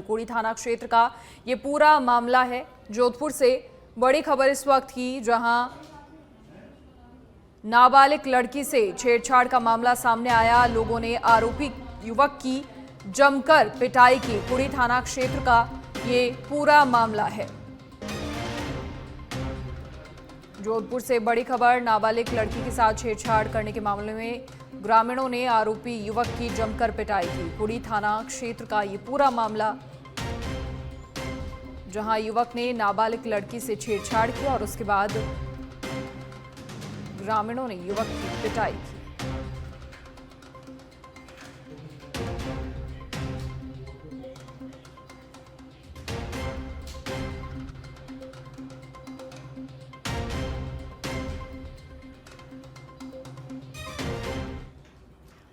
कुड़ी थाना क्षेत्र का ये पूरा मामला है। जोधपुर से बड़ी खबर इस वक्त की, जहां नाबालिग लड़की से छेड़छाड़ का मामला सामने आया। लोगों ने आरोपी युवक की जमकर पिटाई की। कुड़ी थाना क्षेत्र का ये पूरा मामला है। जोधपुर से बड़ी खबर, नाबालिग लड़की के साथ छेड़छाड़ करने के मामले में ग्रामीणों ने आरोपी युवक की जमकर पिटाई की। कुड़ी थाना क्षेत्र का ये पूरा मामला, जहां युवक ने नाबालिग लड़की से छेड़छाड़ की और उसके बाद ग्रामीणों ने युवक की पिटाई की।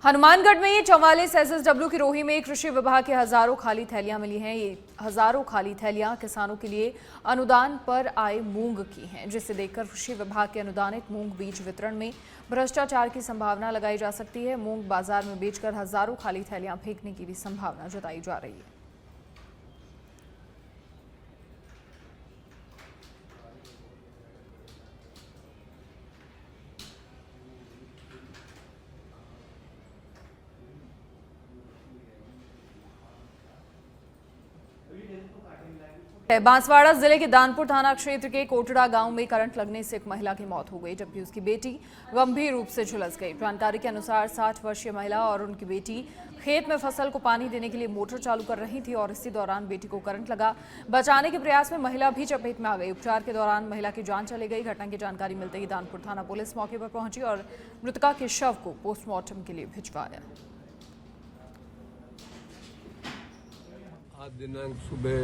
हनुमानगढ़ में ये 44 SSW की रोही में कृषि विभाग के हजारों खाली थैलियां मिली हैं। ये हजारों खाली थैलियां किसानों के लिए अनुदान पर आए मूंग की हैं, जिसे देखकर कृषि विभाग के अनुदानित मूंग बीज वितरण में भ्रष्टाचार की संभावना लगाई जा सकती है। मूंग बाजार में बेचकर हजारों खाली थैलियां फेंकने की भी संभावना जताई जा रही है। बांसवाड़ा जिले के दानपुर थाना क्षेत्र के कोटड़ा गांव में करंट लगने से एक महिला की मौत हो गई, जबकि उसकी बेटी गंभीर रूप से झुलस गई। जानकारी के अनुसार 60 वर्षीय महिला और उनकी बेटी खेत में फसल को पानी देने के लिए मोटर चालू कर रही थी और इसी दौरान बेटी को करंट लगा। बचाने के प्रयास में महिला भी चपेट में आ गई। उपचार के दौरान महिला की जान चली गई। घटना की जानकारी मिलते ही दानपुर थाना पुलिस मौके पर पहुंची और मृतका के शव को पोस्टमार्टम के लिए भिजवाया। आज दिनांक सुबह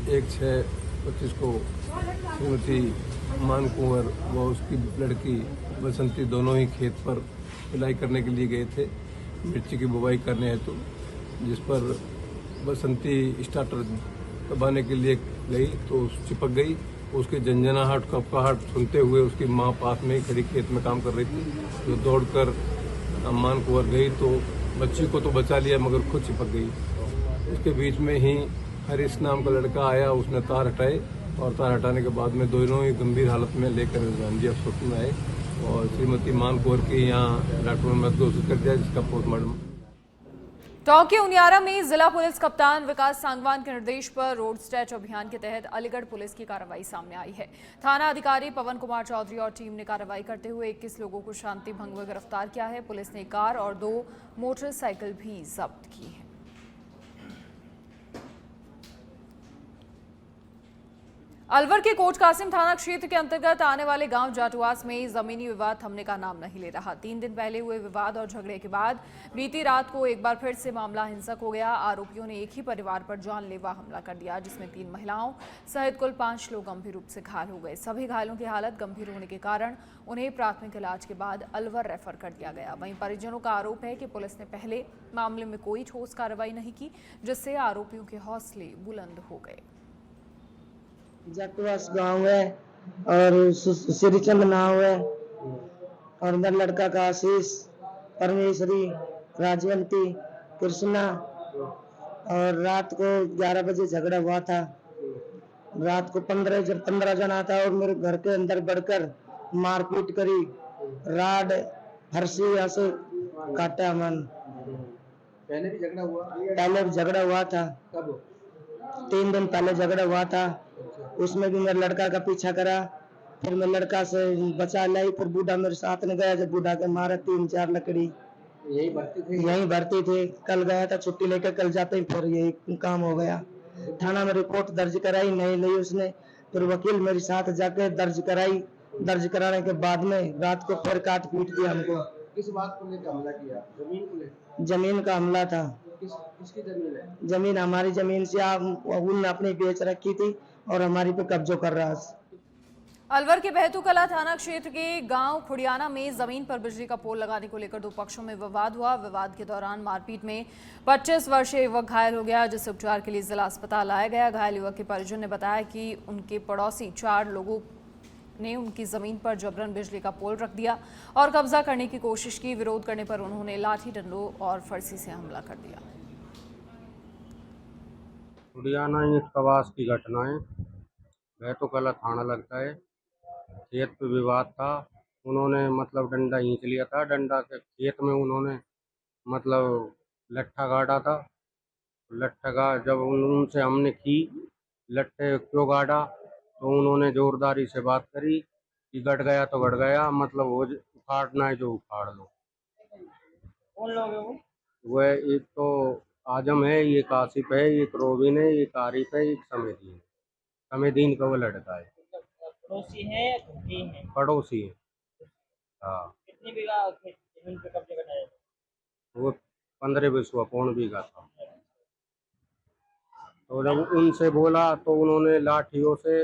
1/6/25 को श्रीमती मान कुंवर व उसकी लड़की बसंती दोनों ही खेत पर पिलाई करने के लिए गए थे, मिर्ची की बुवाई करने हेतु, जिस पर बसंती स्टार्टर दबाने के लिए गई तो चिपक गई। उसके झंझनाहट कपकाहट सुनते हुए उसकी मां पास में ही खड़ी खेत में काम कर रही थी, जो दौड़कर मान कुंवर गई तो बच्ची को तो बचा लिया मगर खुद चिपक गई। उसके बीच में ही हरीश नाम का लड़का आया, उसने तार हटाए और तार हटाने के बाद में दोनों ही गंभीर हालत में लेकर गांधी अस्पताल में आए और श्रीमती मान कौर के यहाँ डॉक्टरों ने घोषित कर दिया, जिसका पोस्टमार्टम। टोंक के उनियारा में जिला पुलिस कप्तान विकास सांगवान के निर्देश पर रोड स्टैच अभियान के तहत अलीगढ़ पुलिस की कार्रवाई सामने आई है। थाना अधिकारी पवन कुमार चौधरी और टीम ने कार्रवाई करते हुए 21 लोगों को शांति भंग में गिरफ्तार किया है। पुलिस ने कार और 2 मोटरसाइकिल भी जब्त की है। अलवर के कोट कासिम थाना क्षेत्र के अंतर्गत आने वाले गांव जाटुआस में जमीनी विवाद थमने का नाम नहीं ले रहा। 3 दिन पहले हुए विवाद और झगड़े के बाद बीती रात को एक बार फिर से मामला हिंसक हो गया। आरोपियों ने एक ही परिवार पर जानलेवा हमला कर दिया, जिसमें 3 महिलाओं सहित कुल 5 लोग गंभीर रूप से घायल हो गए। सभी घायलों की हालत गंभीर होने के कारण उन्हें प्राथमिक इलाज के बाद अलवर रेफर कर दिया गया। वहीं परिजनों का आरोप है कि पुलिस ने पहले मामले में कोई ठोस कार्रवाई नहीं की, जिससे आरोपियों के हौसले बुलंद हो गए। जाटुआस गांव है और श्रीचंद नाव है और मेरा लड़का का आशीष, परमेश्वरी, राजवंती, कृष्णा। और रात को 11 बजे झगड़ा हुआ था। रात को 15 जना था और मेरे घर के अंदर बढ़कर मारपीट करी, राड फरसी ऐसे काटा मन। पहले भी झगड़ा हुआ? पहले भी झगड़ा हुआ था। कब? 3 दिन पहले झगड़ा हुआ था। उसमें भी मेरे लड़का का पीछा करा, फिर मैं लड़का से बचा लाई। फिर बूढ़ा मेरे साथ में गया, जब बूढ़ा के मारा 3-4 लकड़ी। यही भर्ती थे? कल गया था छुट्टी लेकर, कल जाते ही फिर यही काम हो गया। थाना में रिपोर्ट दर्ज कराई, नहीं ली उसने। फिर वकील मेरे साथ जाके दर्ज कराई। दर्ज कराने के बाद में रात को फिर काट पीट दिया हमको। किस बात को लेकर हमला किया? जमीन को लेकर? जमीन का हमला था। किसकी जमीन है? जमीन हमारी जमीन से उन्होंने अपनी बेच रखी थी और हमारी पे कब्जा कर रहा है। अलवर के बहतूकला थाना क्षेत्र के गांव खुड़ियाना में जमीन पर बिजली का पोल लगाने को लेकर 2 पक्षों में विवाद हुआ। विवाद के दौरान मारपीट में 25 वर्षीय युवक घायल हो गया, जिसे उपचार के लिए जिला अस्पताल लाया गया। घायल युवक के परिजन ने बताया कि उनके पड़ोसी 4 लोगों ने उनकी जमीन पर जबरन बिजली का पोल रख दिया और कब्जा करने की कोशिश की। विरोध करने पर उन्होंने लाठी डंडों और फरसी से हमला कर दिया। लुधियाना ईंट कवास की घटना है। वह तो गलत थाना लगता है। खेत पे विवाद था, उन्होंने मतलब डंडा खींच लिया था, डंडा के खेत में उन्होंने मतलब लट्ठा गाड़ा था। लट्ठा का जब उनसे हमने की लट्ठे क्यों गाड़ा, तो उन्होंने जोरदारी से बात करी कि गड़ गया तो गड़ गया, मतलब वो उखाड़ना है जो उखाड़ लो। कौन लोग है वो? वह एक तो आजम है, एक आसिफ है, एक रोबिन है, एक आरिफ है, एक समेदीन। समेदीन का वो लड़का है, पड़ोसी है या झुग्गी है? पड़ोसी है। हाँ, कितनी बीघा जमीन पे कब्जा कराया? वो 15 बिस्वा पौन बीघा था। तो जब उनसे बोला तो उन्होंने लाठियों से